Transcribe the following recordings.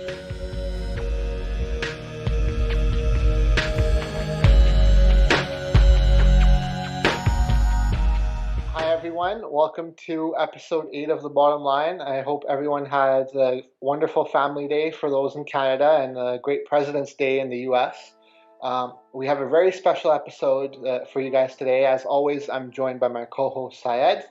Hi everyone, welcome to episode 8 of The Bottom Line. I hope everyone had a wonderful family day for those in Canada and a great President's Day in the US. We have a very special episode for you guys today. As always, I'm joined by my co-host Syed.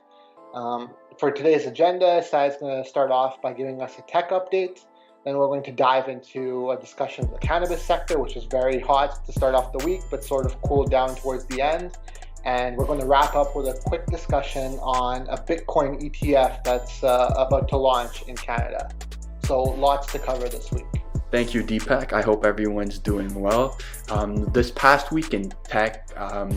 For today's agenda, Syed's going to start off by giving us a tech update. Then we're going to dive into a discussion of the cannabis sector, which is very hot to start off the week, but sort of cooled down towards the end. And we're going to wrap up with a quick discussion on a Bitcoin ETF that's about to launch in Canada. So lots to cover this week. Thank you, Deepak. I hope everyone's doing well. This past week in tech,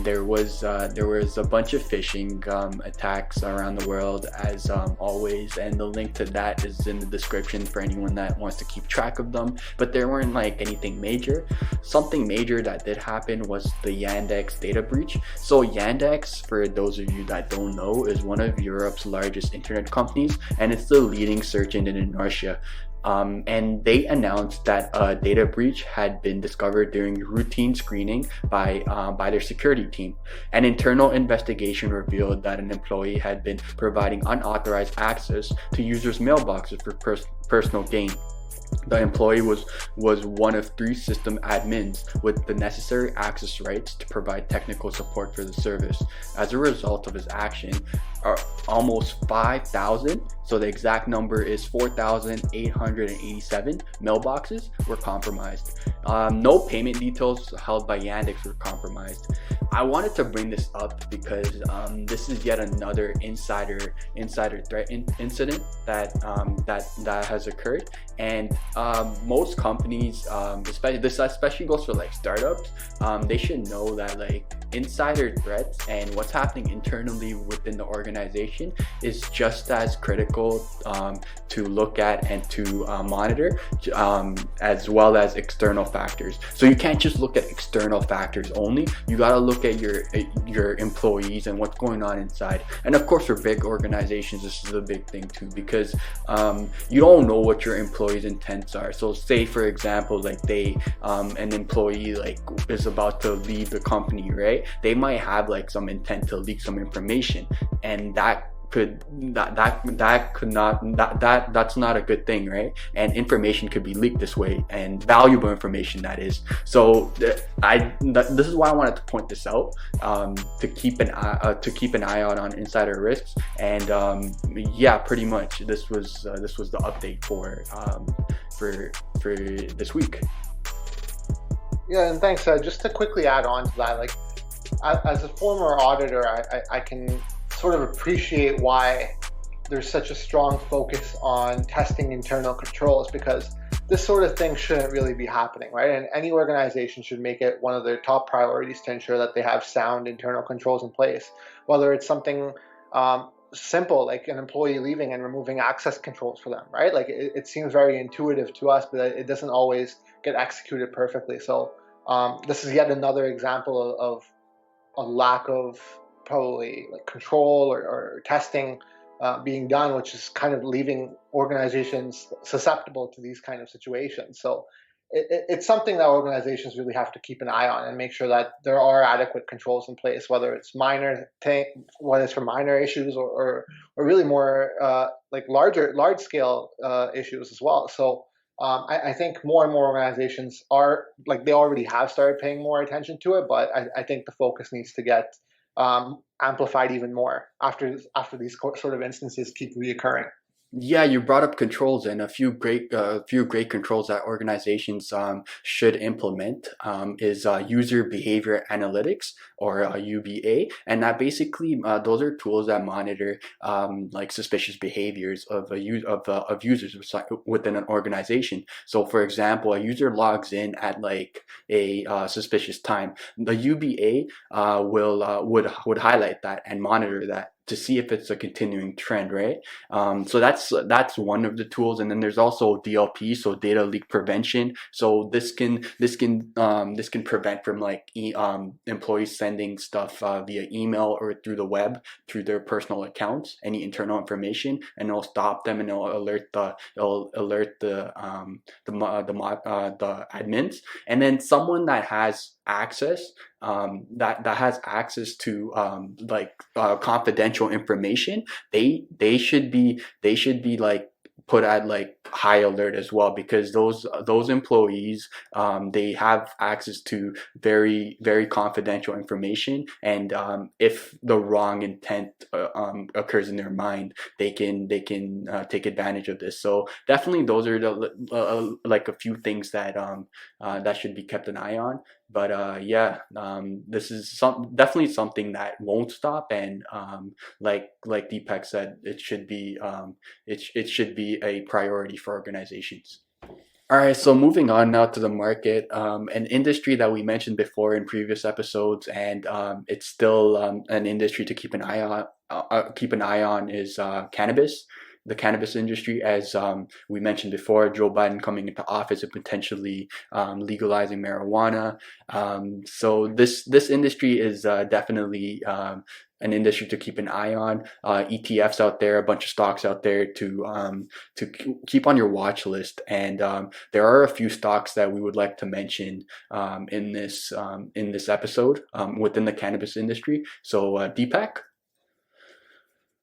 there was a bunch of phishing attacks around the world, as always, and the link to that is in the description for anyone that wants to keep track of them. But there weren't like anything major. Something major that did happen was the Yandex data breach. So Yandex, for those of you that don't know, is one of Europe's largest internet companies, and it's the leading search engine in Russia. And they announced that a data breach had been discovered during routine screening by their security team. An internal investigation revealed that an employee had been providing unauthorized access to users' mailboxes for personal gain. The employee was one of 3 system admins with the necessary access rights to provide technical support for the service. As a result of his action, almost 5,000, so the exact number is 4,887 mailboxes were compromised. No payment details held by Yandex were compromised. I wanted to bring this up because this is yet another insider threat incident that has occurred, and most companies, especially goes for like startups, they should know that like insider threats and what's happening internally within the organization is just as critical to look at and to monitor, as well as external factors. So you can't just look at external factors only. You got to look at your employees and what's going on inside. And of course, for big organizations, this is a big thing too, because you don't know what your employees' intents are. So say for example, like an employee like is about to leave the company, right? They might have like some intent to leak some information, and that's not a good thing, right? And information could be leaked this way, and valuable information, that is. So this is why I wanted to point this out, to keep an eye out on insider risks. And yeah, pretty much this was the update for this week. Yeah, and thanks. Just to quickly add on to that, like as a former auditor, I can sort of appreciate why there's such a strong focus on testing internal controls, because this sort of thing shouldn't really be happening, right? And any organization should make it one of their top priorities to ensure that they have sound internal controls in place, whether it's something simple like an employee leaving and removing access controls for them, right? Like it seems very intuitive to us, but it doesn't always get executed perfectly. So this is yet another example of a lack of probably like control or testing being done, which is kind of leaving organizations susceptible to these kind of situations. So it's something that organizations really have to keep an eye on and make sure that there are adequate controls in place, whether it's for minor issues or really more like large scale issues as well. So I think more and more organizations are like, they already have started paying more attention to it, but I think the focus needs to get amplified even more after these sort of instances keep reoccurring. Yeah, you brought up controls, and a few great controls that organizations should implement is user behavior analytics, or UBA, and that basically those are tools that monitor like suspicious behaviors of users within an organization. So, for example, a user logs in at like a suspicious time. The UBA would highlight that and monitor that to see if it's a continuing trend, right? So that's one of the tools, and then there's also DLP, so data leak prevention. So this can prevent from like employees sending stuff via email or through the web through their personal accounts, any internal information, and it'll stop them, and it'll alert the admins, and then someone that has access that has access to confidential information, they should be like put at like high alert as well, because those employees, they have access to very confidential information, and if the wrong intent occurs in their mind, they can take advantage of this. So definitely those are the like a few things that that should be kept an eye on. But this is definitely something that won't stop, and like Deepak said, it should be it should be a priority for organizations. All right, so moving on now to the market, an industry that we mentioned before in previous episodes, and it's still an industry to keep an eye on. Is cannabis. The cannabis industry, as we mentioned before, Joe Biden coming into office and potentially legalizing marijuana. So this industry is definitely an industry to keep an eye on. ETFs out there, a bunch of stocks out there to keep on your watch list, and there are a few stocks that we would like to mention in this episode within the cannabis industry. So Deepak.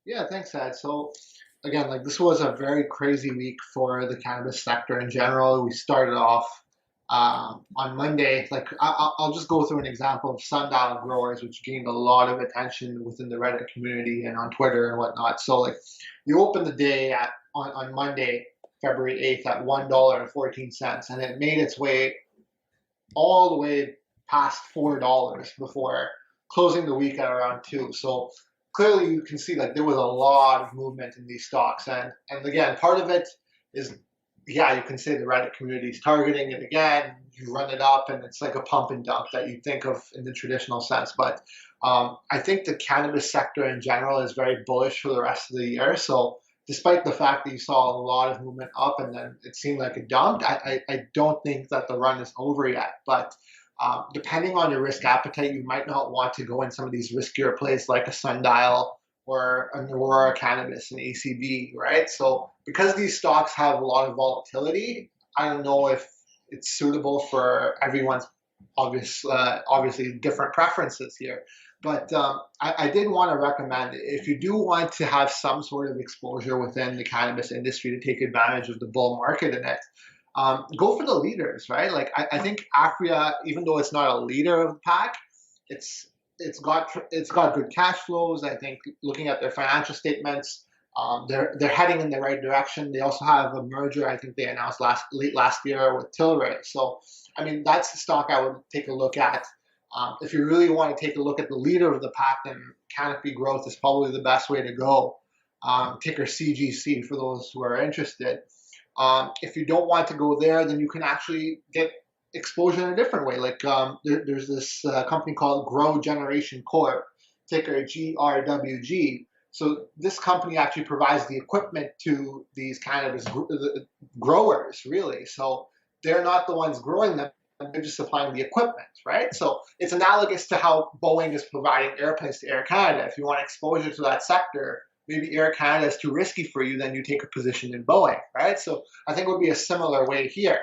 Yeah, thanks, Ed. So again, like this was a very crazy week for the cannabis sector in general. We started off on Monday. Like I'll just go through an example of sundial growers, which gained a lot of attention within the Reddit community and on Twitter and whatnot. So like you open the day on Monday, February 8th at $1.14, and it made its way all the way past $4 before closing the week at around 2. So clearly you can see that there was a lot of movement in these stocks, and again, part of it is, yeah, you can say the Reddit community is targeting it again. You run it up, and it's like a pump and dump that you think of in the traditional sense. But I think the cannabis sector in general is very bullish for the rest of the year. So despite the fact that you saw a lot of movement up and then it seemed like a dump, I don't think that the run is over yet. But depending on your risk appetite, you might not want to go in some of these riskier plays like a sundial or an Aurora Cannabis and ACB, right? So because these stocks have a lot of volatility, I don't know if it's suitable for everyone's obviously different preferences here. But I did want to recommend, if you do want to have some sort of exposure within the cannabis industry to take advantage of the bull market in it, go for the leaders, right? Like I think Afria, even though it's not a leader of the pack, it's got good cash flows. I think looking at their financial statements, they're heading in the right direction. They also have a merger, I think they announced late last year with Tilray. So I mean, that's the stock I would take a look at. If you really want to take a look at the leader of the pack, then Canopy Growth is probably the best way to go. Ticker CGC for those who are interested. If you don't want to go there, then you can actually get exposure in a different way. Like there's this company called Grow Generation Corp, ticker GRWG. So this company actually provides the equipment to these cannabis growers, really. So they're not the ones growing them. They're just supplying the equipment, right? So it's analogous to how Boeing is providing airplanes to Air Canada. If you want exposure to that sector, maybe Air Canada is too risky for you, then you take a position in Boeing, right? So I think it would be a similar way here.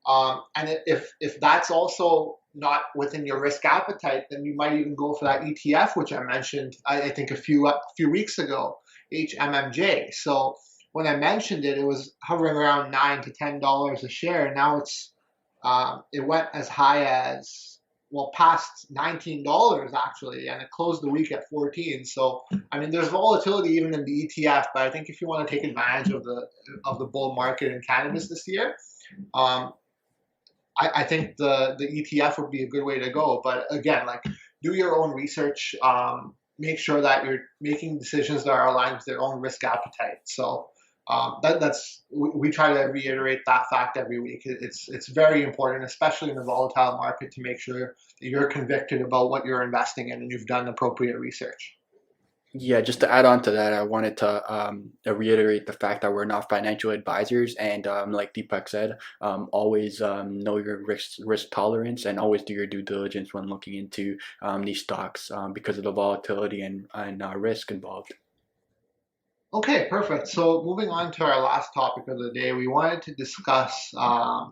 And if that's also not within your risk appetite, then you might even go for that ETF, which I mentioned, I think a few weeks ago, HMMJ. So when I mentioned it, it was hovering around $9 to $10 a share. Now it went as high as, well, past $19 actually, and it closed the week at 14. So I mean, there's volatility even in the ETF, but I think if you want to take advantage of the bull market in cannabis this year, I think the ETF would be a good way to go. But again, like, do your own research. Make sure that you're making decisions that are aligned with your own risk appetite. So we try to reiterate that fact every week. It's very important, especially in the volatile market, to make sure that you're convicted about what you're investing in and you've done appropriate research. Yeah, just to add on to that, I wanted to reiterate the fact that we're not financial advisors, and like Deepak said, always know your risk tolerance and always do your due diligence when looking into these stocks because of the volatility and risk involved. Okay, perfect. So moving on to our last topic of the day, we wanted to discuss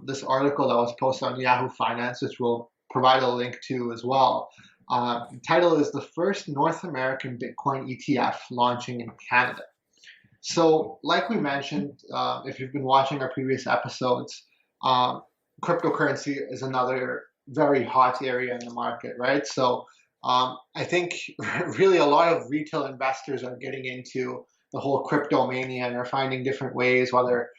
this article that was posted on Yahoo Finance, which we'll provide a link to as well. The title is "The First North American Bitcoin ETF Launching in Canada." So, like we mentioned, if you've been watching our previous episodes, um, cryptocurrency is another very hot area in the market, right? So, I think really a lot of retail investors are getting into the whole crypto mania and are finding different ways, whether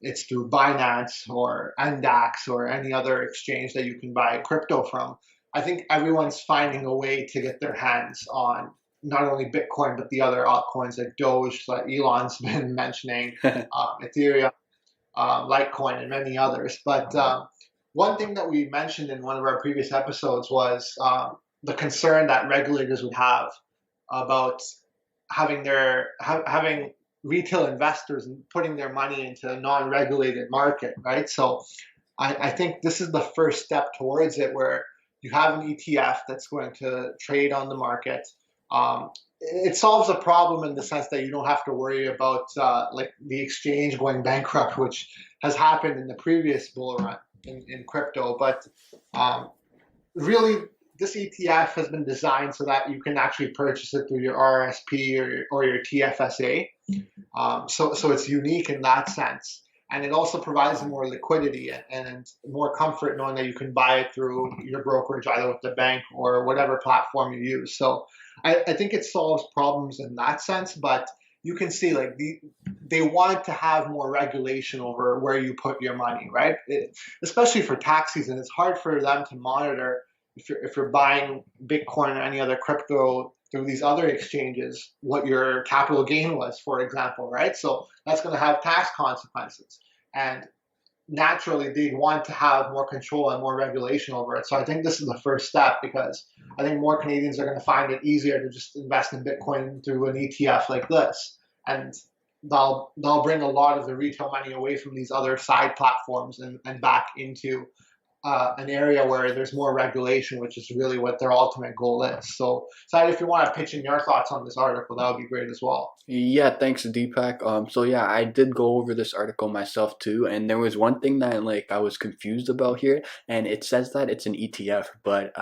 it's through Binance or Yandex or any other exchange that you can buy crypto from. I think everyone's finding a way to get their hands on not only Bitcoin but the other altcoins like Doge that Elon's been mentioning, Ethereum, Litecoin, and many others. But one thing that we mentioned in one of our previous episodes was the concern that regulators would have about having retail investors and putting their money into a non-regulated market, right? So I think this is the first step towards it, where you have an ETF that's going to trade on the market. It solves a problem in the sense that you don't have to worry about like the exchange going bankrupt, which has happened in the previous bull run in crypto. But really, this ETF has been designed so that you can actually purchase it through your RRSP or your TFSA. So it's unique in that sense. And it also provides more liquidity and more comfort knowing that you can buy it through your brokerage, either with the bank or whatever platform you use. So I think it solves problems in that sense, but you can see like they wanted to have more regulation over where you put your money, right? Especially for tax season, it's hard for them to monitor if you're buying Bitcoin or any other crypto through these other exchanges, what your capital gain was, for example, right? So that's going to have tax consequences. And naturally, they want to have more control and more regulation over it. So I think this is the first step, because I think more Canadians are going to find it easier to just invest in Bitcoin through an ETF like this. And they'll bring a lot of the retail money away from these other side platforms and back into an area where there's more regulation, which is really what their ultimate goal is. So, Syed, if you want to pitch in your thoughts on this article, that would be great as well. Yeah, thanks, Deepak. So yeah, I did go over this article myself too, and there was one thing that like I was confused about here, and it says that it's an ETF, but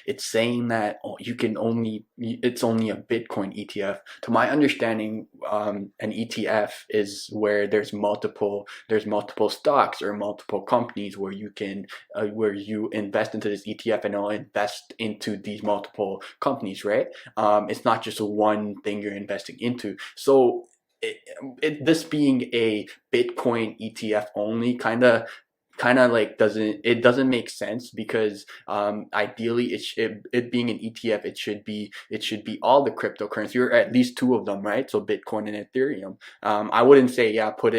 it's saying that it's only a Bitcoin ETF. To my understanding, an ETF is where there's multiple stocks or multiple companies where you invest into this ETF and it'll invest into these multiple companies, right? It's not just one thing you're investing into. So this being a Bitcoin ETF only kind of like doesn't make sense, because ideally it being an ETF, it should be all the cryptocurrency, or at least two of them, right? So Bitcoin and Ethereum. I wouldn't say yeah put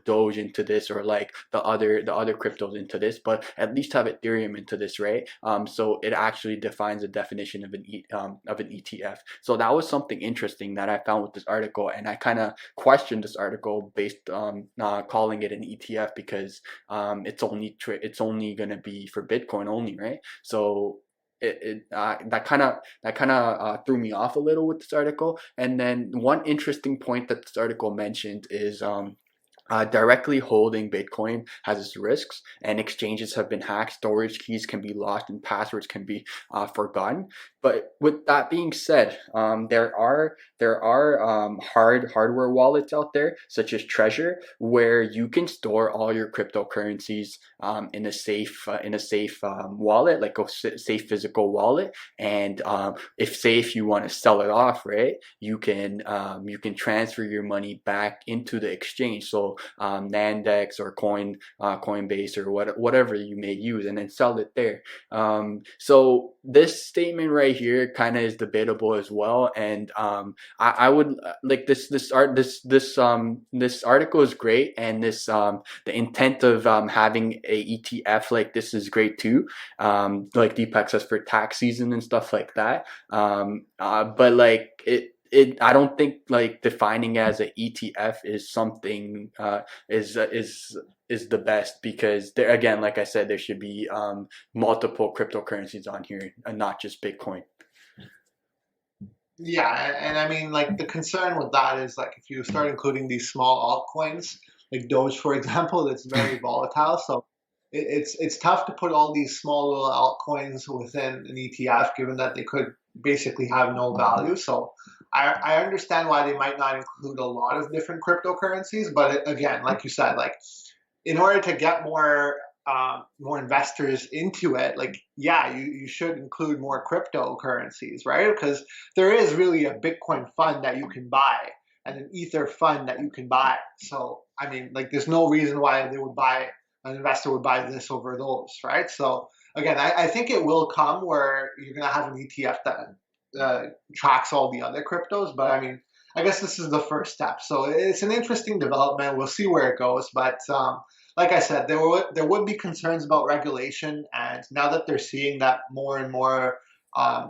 Doge into this, or like the other cryptos into this, but at least have Ethereum into this, right? So it actually defines a definition of an ETF. So that was something interesting that I found with this article, and I kind of questioned this article based on calling it an ETF, because it's only gonna be for Bitcoin only, right? So that kind of threw me off a little with this article. And then one interesting point that this article mentioned is directly holding Bitcoin has its risks, and exchanges have been hacked, storage keys can be lost, and passwords can be forgotten. But with that being said, there are hardware wallets out there, such as Treasure, where you can store all your cryptocurrencies in a safe wallet, like a safe physical wallet. And if you want to sell it off, right, you can transfer your money back into the exchange. So Yandex or Coinbase or whatever you may use, and then sell it there. So this statement right here kind of is debatable as well, and I would like this article is great, and the intent of having a ETF like this is great too. Like Deepak says, for tax season and stuff like that. But like I don't think like defining as an ETF is something is the best, because there again, like I said, there should be multiple cryptocurrencies on here and not just Bitcoin. Yeah, and I mean, like the concern with that is like if you start including these small altcoins, like Doge, for example, that's very volatile. So it's tough to put all these small little altcoins within an ETF, given that they could basically have no value. So I understand why they might not include a lot of different cryptocurrencies, but again, like you said, like in order to get more investors into it, like yeah, you should include more cryptocurrencies, right? Because there is really a Bitcoin fund that you can buy and an Ether fund that you can buy. So I mean, like there's no reason why an investor would buy this over those, right? So again, I think it will come where you're gonna have an ETF that tracks all the other cryptos, but I mean. I guess this is the first step. So it's an interesting development. We'll see where it goes. But like I said, there would be concerns about regulation, and now that they're seeing that more and more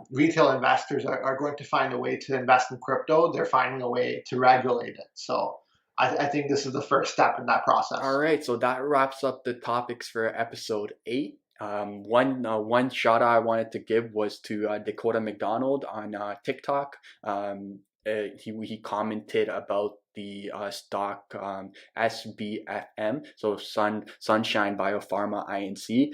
retail investors are going to find a way to invest in crypto, they're finding a way to regulate it. So I think this is the first step in that process. All right, so that wraps up the topics for episode 8. One shout out I wanted to give was to Dakota McDonald on TikTok. He commented about the stock SBFM, so Sunshine Biopharma Inc.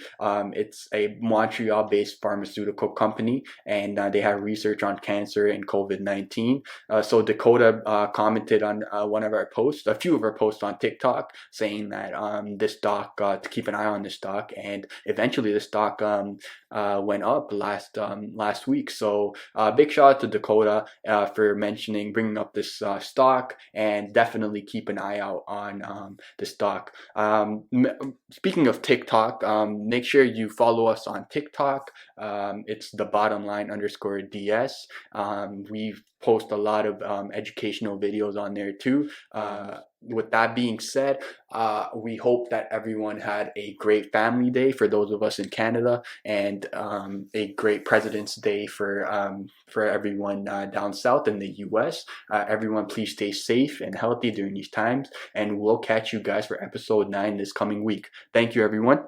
It's a Montreal-based pharmaceutical company, and they have research on cancer and COVID-19. So Dakota commented on one of our posts, a few of our posts on TikTok, saying that this stock, to keep an eye on this stock, and eventually the stock went up last week. So big shout out to Dakota for bringing up this stock, and definitely keep an eye out on the stock. Speaking of TikTok, make sure you follow us on TikTok. It's the bottom line _DS. We post a lot of educational videos on there too. With that being said, we hope that everyone had a great Family Day for those of us in Canada, and a great President's Day for everyone down south in the US. Everyone, please stay safe and healthy during these times, and we'll catch you guys for episode 9 this coming week. Thank you, everyone.